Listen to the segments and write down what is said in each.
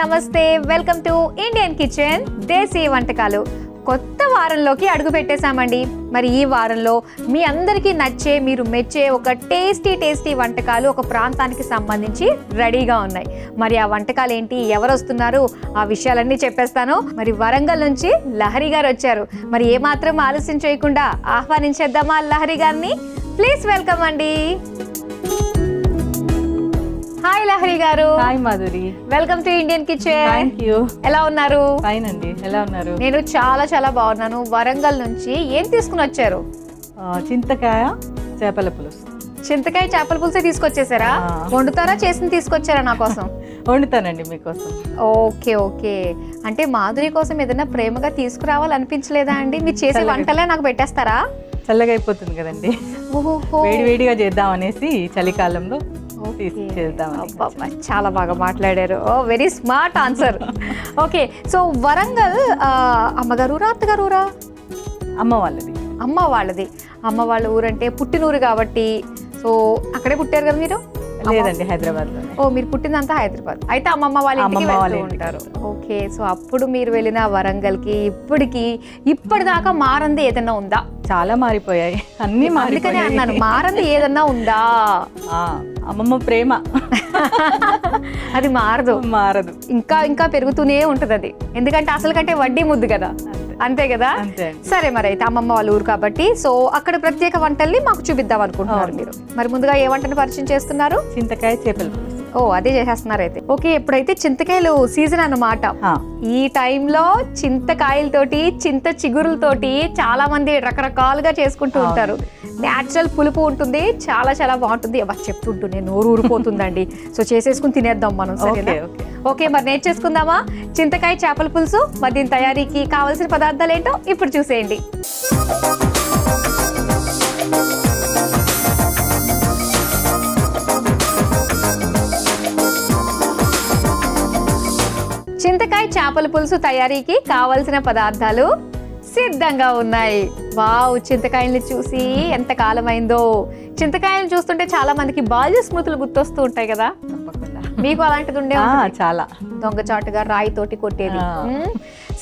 నమస్తే, welcome to Indian kitchen దేశీ వంటకాలు. కొత్త వారంలోకి అడుగు పెట్టేశామండి. మరి ఈ వారంలో మీ అందరికీ నచ్చే, మీరు మెచ్చే ఒక టేస్టీ వంటకాలు ఒక ప్రాంతానికి సంబంధించి రెడీగా ఉన్నాయి. మరి ఆ వంటకాలు ఏంటి, ఎవరు వస్తున్నారు, ఆ విషయాలన్నీ చెప్పేస్తాను. మరి వరంగల్ నుంచి లహరి గారు వచ్చారు. మరి ఏమాత్రం ఆలస్యం చేయకుండా ఆహ్వానించేద్దామా లహరి గారిని? ప్లీజ్ వెల్కమ్ అండి. హాయ్ లహరి గారు. Hi Madhuri, welcome to Indian kitchen. Thank you. ఎలా ఉన్నారు? ఫైన్ అండి, ఎలా ఉన్నారు? నేను చాలా బాగున్నాను. వరంగల్ నుంచి ఏం తీసుకుని వచ్చారు? చింతకాయ చేపల పులుసు. చింతకాయ చేపల పులుసే తీసుకొచ్చేసారా? వండుతారా, చేసి తీసుకొచ్చారా నా కోసం? వండుతానండి మీకోసం. ఓకే. అంటే మాధురి కోసం ఏదైనా ప్రేమగా తీసుకురావాలనిపించలేదా అండి? మీరు చేసే వంటలే నాకు పెట్టేస్తారా? చల్లగా అయిపోతుంది కదండి, వేడిగా చేద్దాం అనేసి చలికాలంలో చాలా బాగా మాట్లాడారు. Very smart answer. Okay, so Warangal అమ్మగారు అత్తగారూరా? అమ్మ వాళ్ళది. అమ్మ వాళ్ళ ఊరంటే పుట్టినూరు కాబట్టి, సో అక్కడే పుట్టారు కదా మీరు? లేదండి, హైదరాబాద్ లో. మీరు పుట్టిందంతా హైదరాబాద్. అయితే అమ్మమ్మ వాళ్ళ ఇంటికి వెళ్తూ ఉంటారు. ఓకే, సో అప్పుడు మీరు వెళ్ళిన వరంగల్ కి ఇప్పటిదాకా మారంది ఏదన్నా ఉందా? చాలా మారిపోయాయి, అన్ని అందుకనే అన్నాను, మారంది ఏదన్నా ఉందా? అమ్మమ్మ ప్రేమ అది మారదు. ఇంకా పెరుగుతూనే ఉంటది అది, ఎందుకంటే అసలు కంటే వడ్డీ ముద్దు కదా, అంతే కదా? సరే, మరి అయితే అమ్మమ్మ వాళ్ళ ఊరు కాబట్టి, సో అక్కడ ప్రత్యేక వంటల్ని మాకు చూపిద్దాం అనుకుంటున్నారు మీరు. మరి ముందుగా ఏ వంటని పరిచయం చేస్తున్నారు? చింతకాయ చేపల పులుసు. అదే చేసేస్తున్నారు అయితే. ఓకే, ఎప్పుడైతే చింతకాయలు సీజన్ అన్నమాట. ఈ టైంలో చింతకాయలతోటి, చింత చిగురులతోటి చాలా మంది రకరకాలుగా చేసుకుంటూ ఉంటారు. నేచురల్ పులుపు ఉంటుంది, చాలా బాగుంటుంది. చెప్తుంటూనే నోరు ఊరిపోతుందండి. సో చేసేసుకుని తినేద్దాం మనం. సరే, ఓకే, మరి నేర్చేసుకుందామా చింతకాయ చేపల పులుసు? మరి దీని తయారీకి కావాల్సిన పదార్థాలు ఏంటో ఇప్పుడు చూసేయండి. చింతకాయ చేపల పులుసు తయారీకి కావలసిన పదార్థాలు సిద్ధంగా ఉన్నాయి. వావ్, చింతకాయల్ని చూసి ఎంత కాలమైందో. చింతకాయలను చూస్తుంటే చాలా మందికి బాల్య స్మృతులు గుర్తొస్తూ ఉంటాయి కదా? మీకు అలాంటిది ఉండే? చాలా. దొంగచాటుగా రాయితోటి కొట్టేది.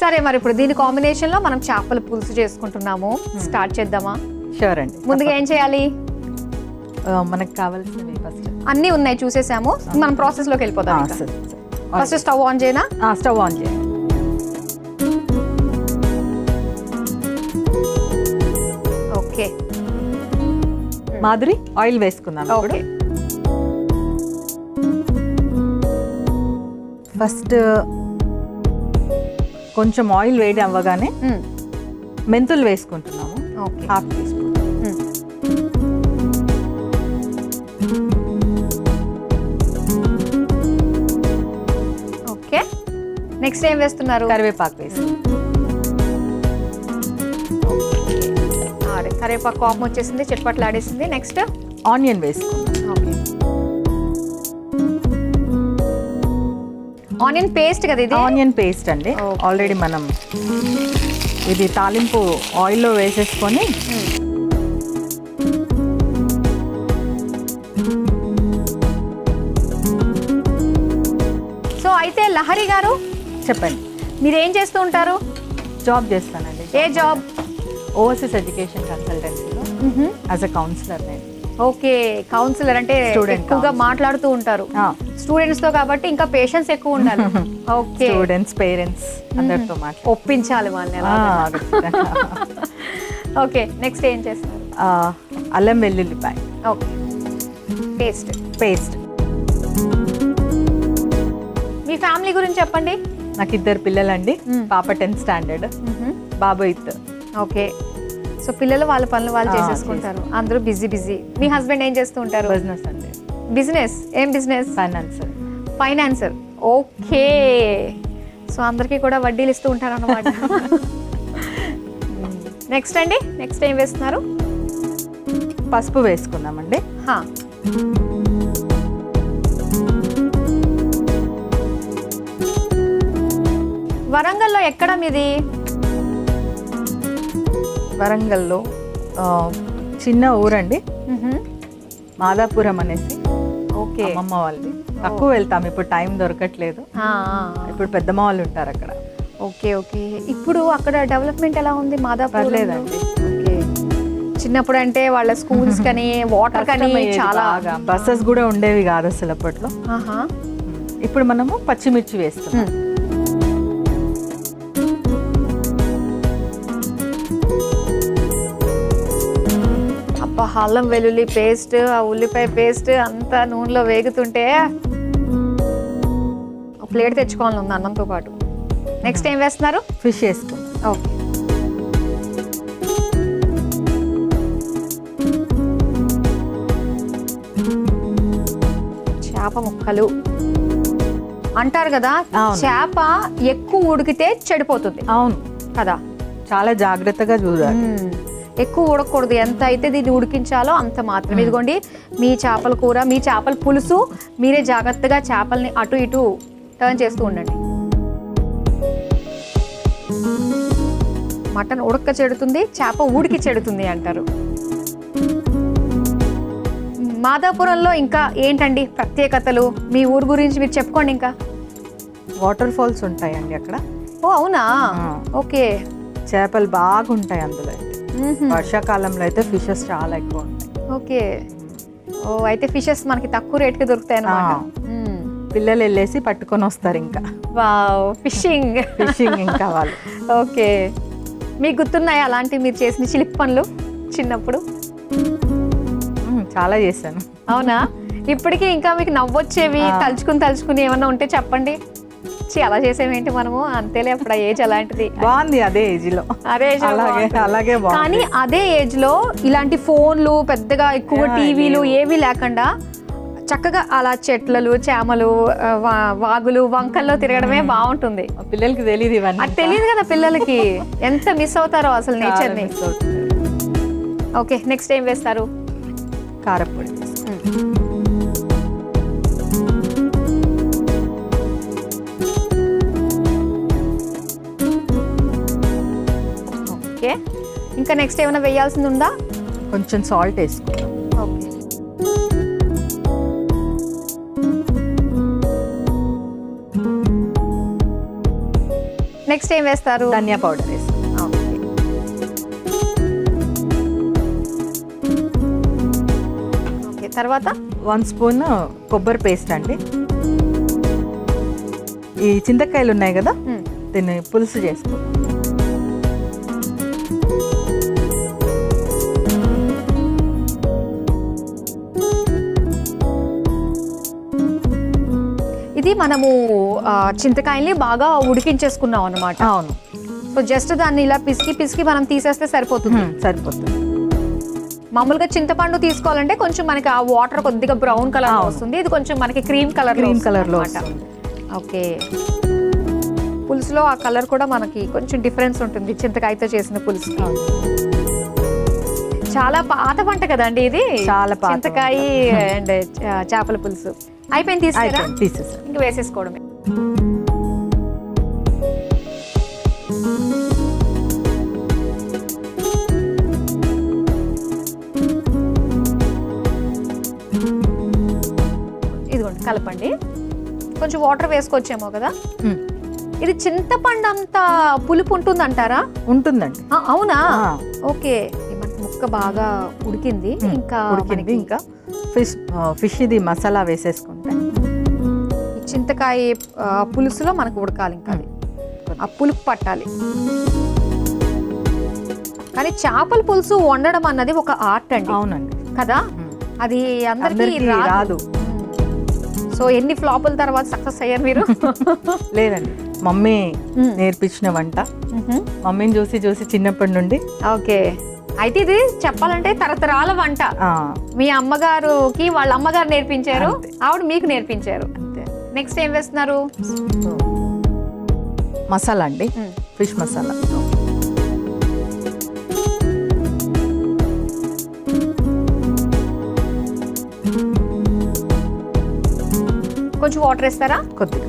సరే, మరి ఇప్పుడు దీని కాంబినేషన్ లో మనం చేపల పులుసు చేసుకుంటున్నాము. స్టార్ట్ చేద్దామా? షూర్ అండి. ముందుగా ఏం చేయాలి? మనకు కావాల్సినవి ఫస్ట్ అన్ని ఉన్నాయి, చూసేసాము. మనం ప్రాసెస్ లోకి వెళ్ళిపోదాం. ఫస్ట్ స్టవ్ ఆన్ చేయనా? స్టవ్ ఆన్ చేయండి. ఓకే మాధురి, ఆయిల్ వేసుకుందాం. ఓకే, ఫస్ట్ కొంచెం ఆయిల్ వేడి అవ్వగానే మెంతులు వేసుకుంటున్నాము. Okay, half teaspoon. Okay, next ఏం వేస్తున్నారు? కరివేపాకు వేసి. కరివేపాకు కోపం వచ్చేసింది, చిట్పట్లు ఆడేసింది. నెక్స్ట్ ఆనియన్ వేసుకుందాం. ఓకే, ఆనియన్ పేస్ట్ కదా ఇది? ఆనియన్ పేస్ట్ అండి. ఆల్రెడీ మనం ఇది తాలింపు ఆయిల్లో వేసేసుకొని సో అయితే లహరి గారు చెప్పండి, మీరేం చేస్తూ ఉంటారు? జాబ్ చేస్తానండి. ఏ జాబ్? ఓవర్సీస్ ఎడ్యుకేషన్ కన్సల్టెన్సీలో యాజ్ అ కౌన్సిలర్. నేను ఓకే, కౌన్సిలర్ అంటే ఎక్కువగా మాట్లాడుతూ ఉంటారు స్టూడెంట్స్ తో, కాబట్టి ఇంకా పేషెన్స్ ఎక్కువ ఉండాలి. ఓకే, స్టూడెంట్స్, పేరెంట్స్ అందరితో ఒప్పించాలి వాళ్ళని. ఓకే, నెక్స్ట్ ఏం చేస్తారు? అల్లం వెల్లుల్లిపాయ. Okay, paste. మీ ఫ్యామిలీ గురించి చెప్పండి. నాకు 2 పిల్లలండి. పాప 10th స్టాండర్డ్, బాబు 8th. ఓకే, సో పిల్లలు వాళ్ళ పనులు వాళ్ళు చేసేసుకుంటారు. అందరూ బిజీ. మీ హస్బెండ్ ఏం చేస్తూ ఉంటారు? బిజినెస్ అండి. బిజినెస్? ఏం బిజినెస్? ఫైనాన్సర్. ఓకే, సో అందరికీ కూడా వడ్డీలు ఇస్తూ ఉంటారు అన్నమాట. నెక్స్ట్ అండి, నెక్స్ట్ ఏం వేస్తున్నారు? పసుపు వేసుకుందామండి. వరంగల్లో ఎక్కడ మీది? వరంగల్లో చిన్న ఊరండి, మాదాపురం అనేసి. ఓకే. అమ్మమ్మ వాళ్ళది. తక్కువ వెళ్తాం, ఇప్పుడు టైం దొరకట్లేదు. ఇప్పుడు పెద్దమ్మ వాళ్ళు ఉంటారు అక్కడ. Okay okay. ఇప్పుడు అక్కడ డెవలప్మెంట్ ఎలా ఉంది మాదాపూర్? పర్లేదండి. ఓకే. చిన్నప్పుడు అంటే వాళ్ళ స్కూల్స్ కానీ వాటర్ కానీ చాలా బస్సెస్ కూడా ఉండేవి కాదు అసలు అప్పట్లో. ఆహా. ఇప్పుడు మనము పచ్చిమిర్చి వేస్తున్నాం. అబ్బా, అల్లం వెల్లుల్లి పేస్ట్, ఆ ఉల్లిపాయ పేస్ట్ అంతా నూనెలో వేగుతుంటే ప్లేట్ తెచ్చుకోవాలని ఉంది అన్నంతో పాటు. నెక్స్ట్ ఏం వేస్తున్నారు? ఫిష్ వేసుకుంటాం. ఓకే. చేప ముక్కలు అంటారు కదా, చేప ఎక్కువ ఉడికితే చెడిపోతుంది. అవును కదా, చాలా జాగ్రత్తగా చూడాలి. ఎక్కువ ఉడకకూడదు. ఎంత అయితే దీన్ని ఉడికించాలో అంత మాత్రం. ఇదిగోండి మీ చేపల కూర, మీ చేపల పులుసు. మీరే జాగ్రత్తగా చేపల్ని అటు ఇటు టర్న్ చేస్తూ ఉండండి. మటన్ ఉడక చెడుతుంది, చేప ఉడికి చెడుతుంది అంటారు. మాదాపురంలో ఇంకా ఏంటండి ప్రత్యేకతలు? మీ ఊరు గురించి మీరు చెప్పుకోండి. ఇంకా వాటర్ ఫాల్స్ ఉంటాయండి అక్కడ. ఓ అవునా? ఓకే. చేపలు బాగుంటాయి అందులో. వర్షాకాలంలో అయితే ఫిషెస్ చాలా ఎక్కువ ఉంటాయి. ఓకే. ఓ అయితే ఫిషెస్ మనకి తక్కువ రేట్కి దొరుకుతాయి అన్నమాట. పిల్లలు వెళ్ళేసి పట్టుకొని వస్తారు. ఇంకా వావ్, ఫిషింగ్ ఇంకా వాళ్ళు. ఓకే. మీకు గుర్తున్నాయా అలాంటి మీరు చేసిన చిలిపి పనులు చిన్నప్పుడు? చాలా చేశాను. అవునా? ఇప్పటికీ ఇంకా మీకు నవ్వొచ్చేవి తలుచుకుని ఏమన్నా ఉంటే చెప్పండి. అలా చేసేమేంటి మనము, అంతేలే అప్పుడు ఆ ఏజ్ అలాంటిది. బాగుంది అదే ఏజ్ లో. అదే అలాగే కానీ అదే ఏజ్ లో ఇలాంటి ఫోన్లు పెద్దగా ఎక్కువ టీవీలు ఏవి లేకుండా చక్కగా అలా చెట్లలు, చేమలు, వాగులు, వంకల్లో తిరగడమే బాగుంటుంది. పిల్లలకి తెలియదు ఇవన్నీ. అది తెలియదు కదా పిల్లలకి. ఎంత మిస్ అవుతారో అసలు నేచర్ ని. ఓకే. నెక్స్ట్ ఏం వేస్తారు? కారపొడి. ఓకే. ఇంకా నెక్స్ట్ ఏమైనా వేయాల్సింది ఉందా? కొంచెం సాల్ట్ వేసుకుంటాం. ఓకే. నెక్స్ట్ ఏం వేస్తారు? ధనియా పౌడర్ వేసుకుంటాం. ఓకే. తర్వాత 1 స్పూన్ కొబ్బరి పేస్ట్ అండి. ఈ చింతకాయలు ఉన్నాయి కదా, దీన్ని పులుసు చేసుకుంటాం. ఇది మనము చింతకాయల్ని బాగా ఉడికించేసుకున్నాం అన్నమాట. అవును. సో జస్ట్ దాన్ని ఇలా పిసికి మనం తీసేస్తే సరిపోతుంది. సరిపోతుంది. మామూలుగా చింతపండు తీసుకోవాలంటే కొంచెం మనకి ఆ వాటర్ కొద్దిగా బ్రౌన్ కలర్ లో వస్తుంది. ఇది కొంచెం మనకి క్రీమ్ కలర్ లో వస్తుంది. ఓకే. పులుసులో ఆ కలర్ కూడా మనకి కొంచెం డిఫరెన్స్ ఉంటుంది చింతకాయతో చేసిన పులుసు. చాలా పాత వంట కదండి ఇది. చాలా పాత చింతకాయ అండ్ చేపల పులుసు. అయిపోయింది, తీసేసారు. ఇంక వేసేసుకోవడమే. ఇదిగోండి కలపండి. కొంచెం వాటర్ వేసుకోవచ్చేమో కదా. ఇది చింతపండు అంత పులుపు ఉంటుంది అంటారా? ఉంటుందండి. అవునా? ఓకే. మనకి ముక్క బాగా ఉడికింది. ఇంకా ఫిష్ ఇది మసాలా వేసేసుకుంటే ఈ చింతకాయ పులుసులో మనకు ఉడకాలి. ఇంకా అది ఆ పులుపు పట్టాలి. కానీ చేపల పులుసు వండడం అన్నది ఒక ఆర్ట్ అండి. అవునండి. కదా, అది అందరికీ రాదు. సో ఎన్ని ఫ్లాపుల తర్వాత సక్సెస్ అయ్యారు మీరు? లేదండి, మమ్మీ నేర్పించిన వంట. మమ్మీని చూసి చూసి చిన్నప్పటి నుండి. ఓకే. అయితే ఇది చెప్పాలంటే తరతరాల వంట. మీ అమ్మగారుకి వాళ్ళ అమ్మగారు నేర్పించారు, ఆవిడ మీకు నేర్పించారు. అంతే. నెక్స్ట్ ఏం వేస్తున్నారు? మసాలా అండి, ఫిష్ మసాలా. కొంచెం వాటర్ వేస్తారా? కొద్దిగా.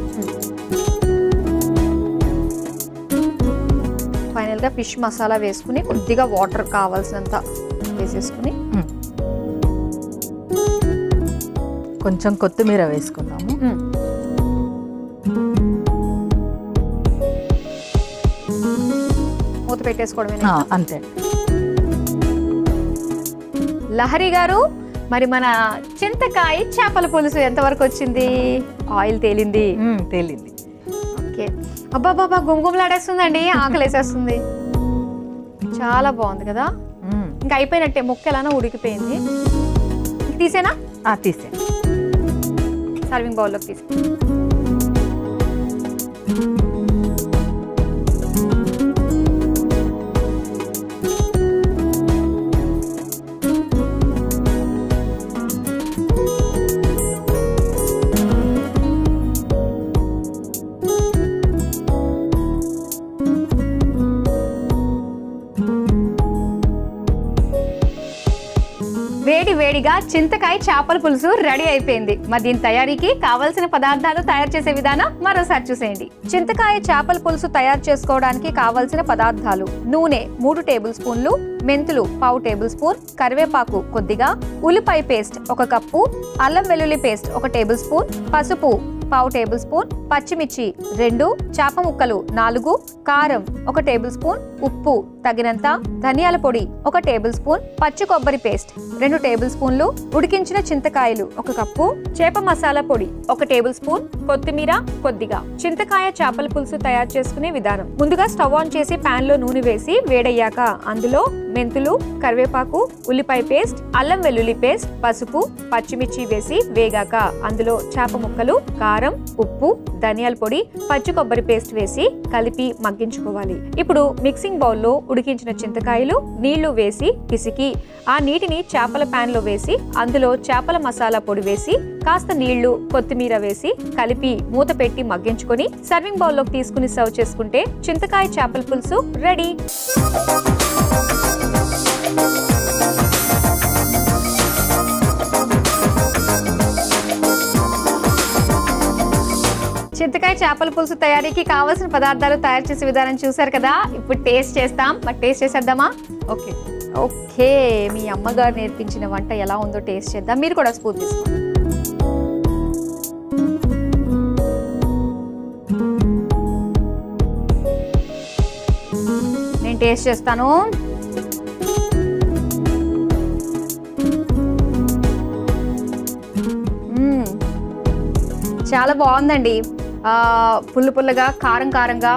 ఫైనల్ గా ఫిష్ మసాలా వేసుకుని కొద్దిగా వాటర్ కావాల్సినంత వేసేసుకుని కొంచెం కొత్తిమీర వేసుకున్నాము. మూత పెట్టేసుకోవడమే. అంతే. లహరి గారు, మరి మన చింతకాయ చేపల పులుసు ఎంతవరకు వచ్చింది? ఆయిల్ తేలింది. తేలింది. ఓకే. అబ్బాబాబా గుమగుమలాడేస్తుందండి, ఆకలి వేసేస్తుంది. చాలా బాగుంది కదా. ఇంకా అయిపోయినట్టే, ముక్క ఎలానో ఉడికిపోయింది. తీసేనా? తీసే. సర్వింగ్ బౌల్లోకి తీసే. వేడి వేడిగా చింతకాయ చేపల పులుసు రెడీ అయిపోయింది. మరి దీని తయారీకి కావలసిన పదార్థాలు, తయారు చేసే విధానం మరోసారి చూసేయండి. చింతకాయ చేపల పులుసు తయారు చేసుకోవడానికి కావలసిన పదార్థాలు: నూనె 3 టేబుల్ స్పూన్లు, మెంతులు 1/2 టేబుల్ స్పూన్, కరివేపాకు కొద్దిగా, ఉల్లిపాయ పేస్ట్ 1 కప్పు, అల్లం వెల్లుల్లి పేస్ట్ 1 టేబుల్ స్పూన్, పసుపు 1/2 టేబుల్ స్పూన్, పచ్చిమిర్చి 2, చేప ముక్కలు 4, కారం 1 టేబుల్ స్పూన్, ఉప్పు తగినంత, ధనియాల పొడి 1 టేబుల్ స్పూన్, పచ్చి కొబ్బరి పేస్ట్ 2 టేబుల్ స్పూన్లు, ఉడికించిన చింతకాయలు 1 కప్పు, చేప మసాలా పొడి 1 టేబుల్ స్పూన్, కొత్తిమీర కొద్దిగా. చింతకాయ చేపల పులుసు తయారు చేసుకునే విధానం: ముందుగా స్టవ్ ఆన్ చేసి పాన్ లో నూనె వేసి వేడయ్యాక అందులో మెంతులు, కరివేపాకు, ఉల్లిపాయ పేస్ట్, అల్లం వెల్లుల్లి పేస్ట్, పసుపు, పచ్చిమిర్చి వేసి వేగాక అందులో చేప ముక్కలు, కారం, ఉప్పు, ధనియాల పొడి, పచ్చి కొబ్బరి పేస్ట్ వేసి కలిపి మగ్గించుకోవాలి. ఇప్పుడు మిక్సింగ్ బౌల్లో ఉడికించిన చింతకాయలు, నీళ్లు వేసి పిసికి ఆ నీటిని చేపల పాన్ లో వేసి అందులో చేపల మసాలా పొడి వేసి కాస్త నీళ్లు, కొత్తిమీర వేసి కలిపి మూత పెట్టి మగ్గించుకొని సర్వింగ్ బౌల్లోకి తీసుకుని సర్వ్ చేసుకుంటే చింతకాయ చేపల పులుసు రెడీ. చింతకాయ చేపల పులుసు తయారీకి కావాల్సిన పదార్థాలు, తయారు చేసే విధానం చూసారు కదా. ఇప్పుడు టేస్ట్ చేస్తాం. మరి టేస్ట్ చేసేద్దామా? ఓకే. ఓకే, మీ అమ్మగారు నేర్పించిన వంట ఎలా ఉందో టేస్ట్ చేద్దాం. మీరు కూడా స్పూన్ తీసుకోండి. నేను టేస్ట్ చేస్తాను. చాలా బాగుందండి. పుల్ల పుల్లగా, కారం కారంగా,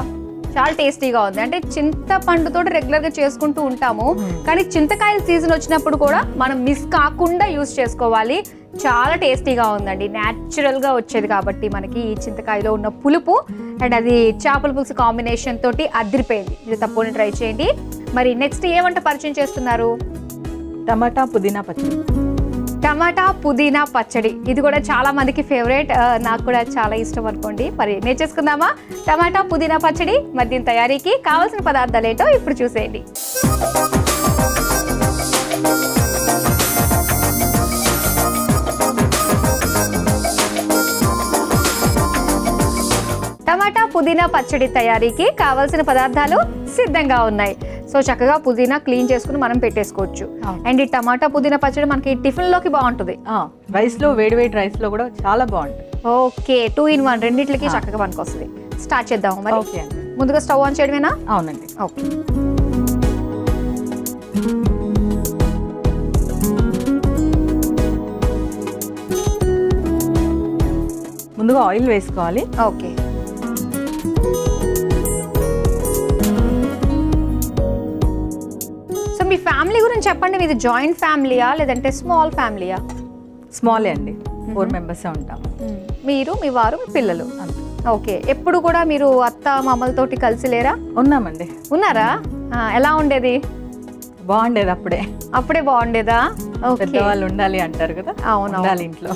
చాలా టేస్టీగా ఉంది. అంటే చింతపండుతో రెగ్యులర్గా చేసుకుంటూ ఉంటాము, కానీ చింతకాయల సీజన్ వచ్చినప్పుడు కూడా మనం మిస్ కాకుండా యూజ్ చేసుకోవాలి. చాలా టేస్టీగా ఉందండి. న్యాచురల్గా వచ్చేది కాబట్టి మనకి ఈ చింతకాయలో ఉన్న పులుపు అండ్ అది చేపల పులుసు కాంబినేషన్ తోటి అదిరిపోయింది. మీరు తప్పకుండా ట్రై చేయండి. మరి నెక్స్ట్ ఏ వంట పరిచయం చేస్తున్నారు? టమాటా పుదీనా పచ్చడి. టమాటా పుదీనా పచ్చడి, ఇది కూడా చాలా మందికి ఫేవరెట్, నాకు కూడా చాలా ఇష్టం అనుకోండి. మరి నేర్చేసుకుందామా టమాటా పుదీనా పచ్చడి? మరి దీని తయారీకి కావాల్సిన పదార్థాలు ఏంటో ఇప్పుడు చూసేయండి. టమాటా పుదీనా పచ్చడి తయారీకి కావాల్సిన పదార్థాలు సిద్ధంగా ఉన్నాయి. సో చక్కగా పుదీనా క్లీన్ చేసుకుని మనం పెట్టేసుకోవచ్చు. అండ్ ఈ టమాటా పుదీనా పచ్చడి మనకి టిఫిన్ లోకి బాగుంటుంది. రైస్ లో, వేడి వేడి రైస్ లో కూడా చాలా బాగుంటుంది. ఓకే, 2 in 1 రెండిట్లకి చక్కగా పనికొస్తుంది. స్టార్ట్ చేద్దాము మరి. ఓకే. ముందుగా స్టవ్ ఆన్ చేయడమేనా? అవునండి. ఓకే. ముందుగా ఆయిల్ వేసుకోవాలి. ఓకే. సో మీ ఫ్యామిలీ గురించి చెప్పండి. మీది జాయింట్ ఫ్యామిలీయా లేదంటే స్మాల్ ఫ్యామిలీయా? స్మాలే అండి, 4 members ఉంటాము. మీరు, మీ వారు, మీ పిల్లలు. ఓకే. ఎప్పుడు కూడా మీరు అత్త మామలతోటి కలిసి లేరా? ఉన్నామండి. ఉన్నారా? ఎలా ఉండేది? బాగుండేది. అప్పుడే బాగుండేదా? పెద్దవాళ్ళు ఉండాలి అంటారు కదా. అవును, ఉండాలి ఇంట్లో.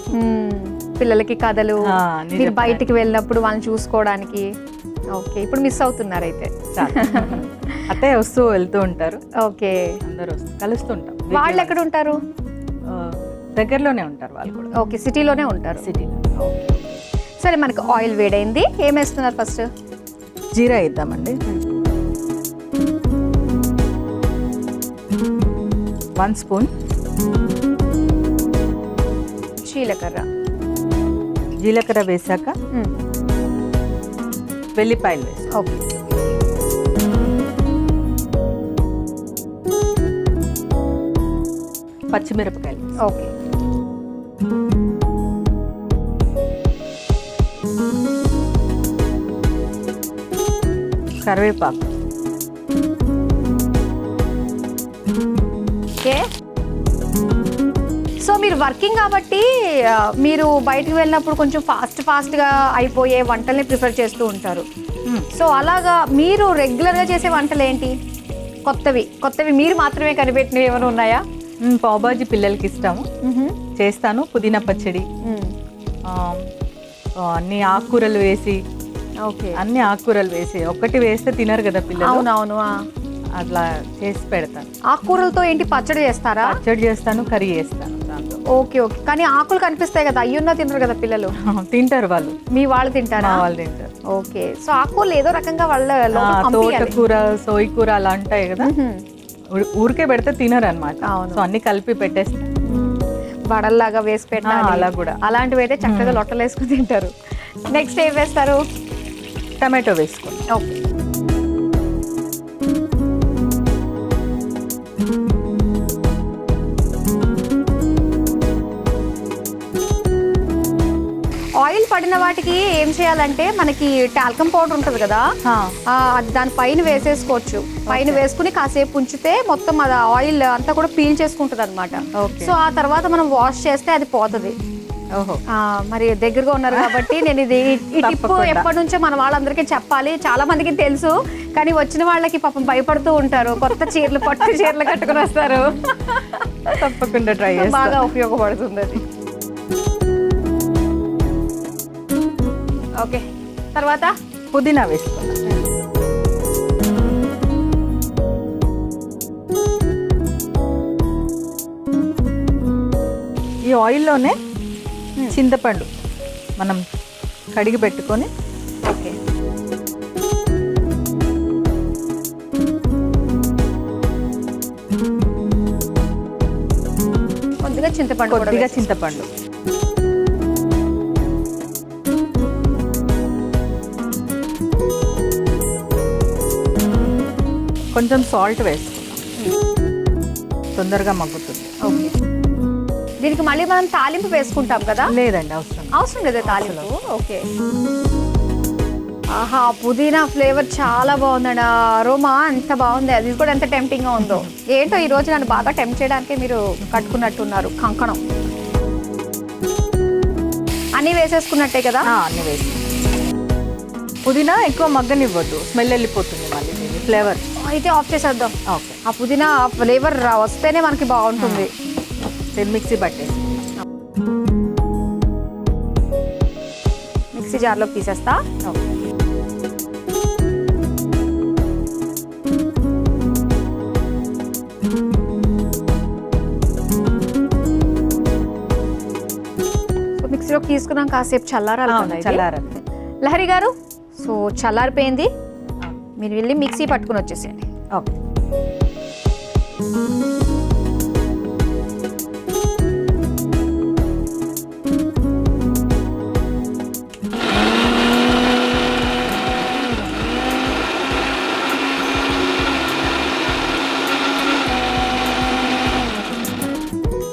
పిల్లలకి కథలు, మీరు బయటికి వెళ్ళినప్పుడు వాళ్ళని చూసుకోవడానికి. ఓకే, ఇప్పుడు మిస్ అవుతున్నారు అయితే. అత్తయ్య వస్తూ వెళ్తూ ఉంటారు. ఓకే, అందరూ కలుస్తుంటాం. వాళ్ళు ఎక్కడ ఉంటారు? దగ్గరలోనే ఉంటారు వాళ్ళు కూడా. ఓకే, సిటీలోనే ఉంటారు. సిటీలో. సరే, మనకి ఆయిల్ వేడైంది. ఏం వేస్తున్నారు ఫస్ట్? జీరా వేద్దామండి. 1 స్పూన్. జీలకర్ర. జీలకర్ర వేసాక వెల్లిపాయలు వేసి ఓకే. పచ్చిమిరపకాయలు వేసి. ఓకే. కరివేపాకు. ఓకే. సో మీరు వర్కింగ్ కాబట్టి మీరు బయటకు వెళ్ళినప్పుడు కొంచెం ఫాస్ట్గా అయిపోయే వంటల్ని ప్రిఫర్ చేస్తూ ఉంటారు. సో అలాగా మీరు రెగ్యులర్గా చేసే వంటలు ఏంటి? కొత్తవి మీరు మాత్రమే కనిపెట్టినవి ఏమైనా ఉన్నాయా? పావుబాజీ పిల్లలకి ఇష్టము, చేస్తాను. పుదీనా పచ్చడి, అన్ని ఆకుకూరలు వేసి. ఓకే. అన్ని ఆకుకూరలు వేసి, ఒక్కటి వేస్తే తినరు కదా పిల్లలు. అవునవును. అట్లా చేసి పెడతాను. ఆకుకూరలతో ఏంటి పచ్చడి చేస్తారా? పచ్చడి చేస్తాను, కర్రీ చేస్తాను దాంతో. ఓకే. ఓకే. కానీ ఆకులు కనిపిస్తాయి కదా, అయ్యున్నా తినరు కదా పిల్లలు. తింటారు వాళ్ళు. మీ వాళ్ళు తింటారా? వాళ్ళు తింటారు. ఓకే. సో ఆకుకూరలు ఏదో రకంగా వాళ్ళ తోటకూర, సోయి కూర అలా ఉంటాయి కదా, ఊరికే పెడితే తినరు అనమాట. సో అన్ని కలిపి పెట్టేస్తాను. వడల్లాగా వేసి పెట్టాలి. అలా కూడా. అలాంటివి అయితే చక్కగా లొట్టలు వేసుకుని తింటారు. నెక్స్ట్ ఏం వేస్తారు? టమాటో వేసుకోండి. ఓకే. ఆయిల్ పడిన వాటికి ఏం చేయాలంటే మనకి టాల్కమ్ పౌడర్ ఉంటుంది కదా, దాని పైన వేసేసుకోవచ్చు. పైన వేసుకుని కాసేపు ఉంచితే మొత్తం అది ఆయిల్ అంతా కూడా పీల్ చేసుకుంటుంది అనమాట. సో ఆ తర్వాత మనం వాష్ చేస్తే అది పోతుంది. మరి దగ్గరగా ఉన్నారు కాబట్టి నేను ఈ టిప్ ఎప్పటి నుంచో మన వాళ్ళందరికీ చెప్పాలి. చాలా మందికి తెలుసు, కానీ వచ్చిన వాళ్ళకి పాపం భయపడుతూ ఉంటారు. కొత్త చీరలు, పట్టు చీరలు కట్టుకుని వస్తారు. తప్పకుండా ట్రై చేస్తాను. బాగా ఉపయోగపడుతుంది అది. ఓకే. తర్వాత పుదీనా వేసుకున్నాను. ఈ ఆయిల్లోనే చింతపండు మనం కడిగి పెట్టుకొని. ఓకే. కొద్దిగా చింతపండు. కొంచెం సాల్ట్ వేసుకుందాం, తొందరగా మగ్గుతుంది. ఓకే. దీనికి మళ్ళీ మనం తాలింపు వేసుకుంటాం కదా? లేదండి, అవసరం లేదా తాలింపు? ఓకే. ఆహా, పుదీనా ఫ్లేవర్ చాలా బాగుందండి. అరోమా ఎంత బాగుంది, అది కూడా ఎంత టెంప్టింగ్గా ఉందో. ఏంటో ఈ రోజు నన్ను బాగా టెంప్ట్ చేయడానికి మీరు కట్టుకున్నట్టున్నారు కంకణం. అన్నీ వేసేసుకున్నట్టే కదా? అన్నీ వేసి. పుదీనా ఎక్కువ మగ్గనివ్వద్దు, స్మెల్ వెళ్ళిపోతుంది మళ్ళీ ఫ్లేవర్. అయితే ఆఫ్ చేసేద్దాం. ఓకే. ఆ పుదీనా ఫ్లేవర్ వస్తేనే మనకి బాగుంటుంది. మిక్సీ పట్టేసి మిక్సీ జార్లో తీసేస్తా. మిక్సీలోకి తీసుకున్నాం, కాసేపు చల్లారాలి. లహరి గారు, సో చల్లారిపోయింది, మీరు వెళ్ళి మిక్సీ పట్టుకుని వచ్చేసేయండి. ఓకే.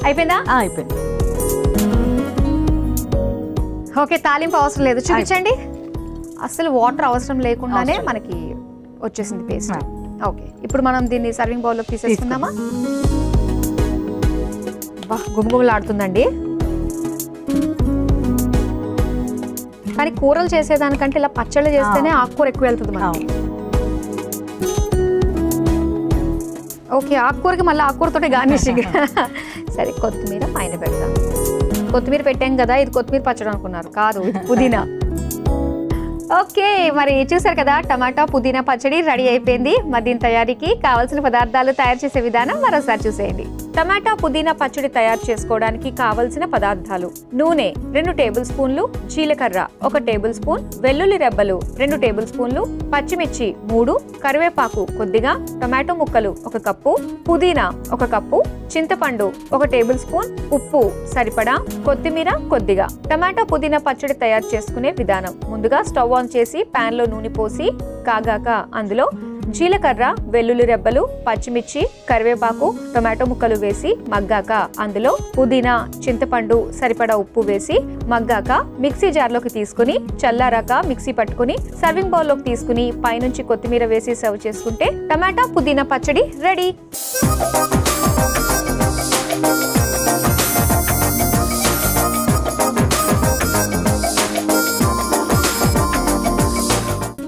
అయిపోయిందా? అయిపోయింది. ఓకే. తాలింపు అవసరం లేదు, చూపించండి. అసలు వాటర్ అవసరం లేకుండానే మనకి వచ్చేసింది పేస్ట్. ఓకే. ఇప్పుడు మనం దీన్ని సర్వింగ్ బౌల్లో తీసేసుకుందామా? గుమగుమలాడుతుందండి. కానీ కూరలు చేసేదానికంటే ఇలా పచ్చళ్ళు చేస్తేనే ఆకుకూర ఎక్కువ వెళ్తుంది మనకి. ఓకే. ఆకుకూరకి మళ్ళీ ఆకుకూరతోటి గార్నిషింగ్. సరే, కొత్తిమీర పైన పెడతాం. కొత్తిమీర పెట్టాం కదా, ఇది కొత్తిమీర పచ్చడి అనుకున్నారు, కాదు, పుదీనా. ఓకే. మరి చూసారు కదా, టమాటా పుదీనా పచ్చడి రెడీ అయిపోయింది. మరి దీని తయారీకి కావాల్సిన పదార్థాలు, తయారు చేసే విధానం మరోసారి చూసేయండి. టమాటా పుదీనా పచ్చడి తయారు చేసుకోవడానికి కావలసిన పదార్థాలు: నూనె 2 టేబుల్ స్పూన్లు, జీలకర్ర 1 టేబుల్ స్పూన్, వెల్లుల్లి రెబ్బలు 2 టేబుల్ స్పూన్లు, పచ్చిమిర్చి 3, కరివేపాకు కొద్దిగా, టమాటో ముక్కలు 1 కప్పు, పుదీనా 1 కప్పు, చింతపండు 1 టేబుల్ స్పూన్, ఉప్పు సరిపడా, కొత్తిమీర కొద్దిగా. టమాటా పుదీనా పచ్చడి తయారు చేసుకునే విధానం: ముందుగా స్టవ్ ఆన్ చేసి పాన్ లో నూనె పోసి కాగాక అందులో జీలకర్ర, వెల్లుల్లి రెబ్బలు, పచ్చిమిర్చి, కరివేపాకు, టొమాటో ముక్కలు వేసి మగ్గాక అందులో పుదీనా, చింతపండు సరిపడా ఉప్పు వేసి మగ్గాక మిక్సీ జార్లోకి తీసుకుని చల్లారాక మిక్సీ పట్టుకుని సర్వింగ్ బౌల్లోకి తీసుకుని పైనుంచి కొత్తిమీర వేసి సర్వ్ చేసుకుంటే టమాటా పుదీనా పచ్చడి రెడీ.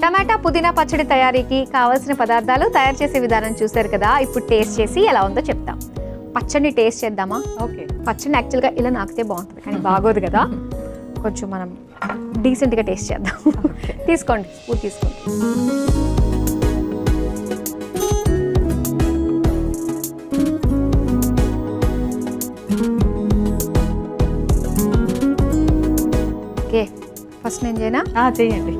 టమాటా పుదీనా పచ్చడి తయారీకి కావాల్సిన పదార్థాలు, తయారు చేసే విధానం చూసారు కదా. ఇప్పుడు టేస్ట్ చేసి ఎలా ఉందో చెప్తాం. పచ్చడిని టేస్ట్ చేద్దామా? ఓకే. పచ్చడిని యాక్చువల్గా ఇలా నాకితే బాగుంటుంది, కానీ బాగోదు కదా. కొంచెం మనం డీసెంట్గా టేస్ట్ చేద్దాం. తీసుకోండి, స్పూన్ తీసుకోండి. ఓకే, ఫస్ట్ నేను చేయనా? చేయండి.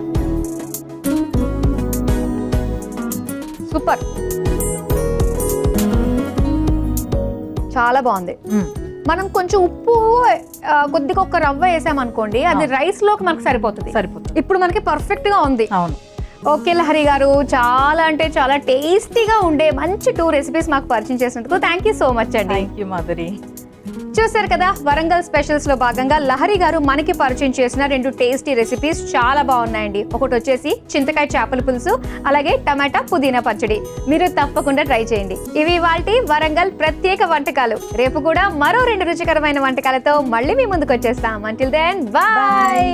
సూపర్, చాలా బాగుంది. మనం కొంచెం ఉప్పు కొద్దిగా ఒక రవ్వ వేసామనుకోండి, అది రైస్ లోకి మనకు సరిపోతుంది. ఇప్పుడు మనకి పర్ఫెక్ట్ గా ఉంది. అవును. ఓకే లహరి గారు, చాలా అంటే చాలా టేస్టీగా ఉండే మంచి 2 రెసిపీస్ మాకు పరిచయం చేసినందుకు థ్యాంక్ యూ సో మచ్ అండి. Thank you Madhuri. చూసారు కదా, వరంగల్ స్పెషల్స్ లో భాగంగా లహరి గారు మనకి పరిచయం చేసిన 2 టేస్టీ రెసిపీస్ చాలా బాగున్నాయండి. ఒకటి వచ్చేసి చింతకాయ చేపల పులుసు, అలాగే టమాటా పుదీనా పచ్చడి. మీరు తప్పకుండా ట్రై చేయండి. ఇవి ఇవాల్టి వరంగల్ ప్రత్యేక వంటకాలు. రేపు కూడా మరో 2 రుచికరమైన వంటకాలతో మళ్ళీ మీ ముందుకు వచ్చేస్తాం. Until then bye.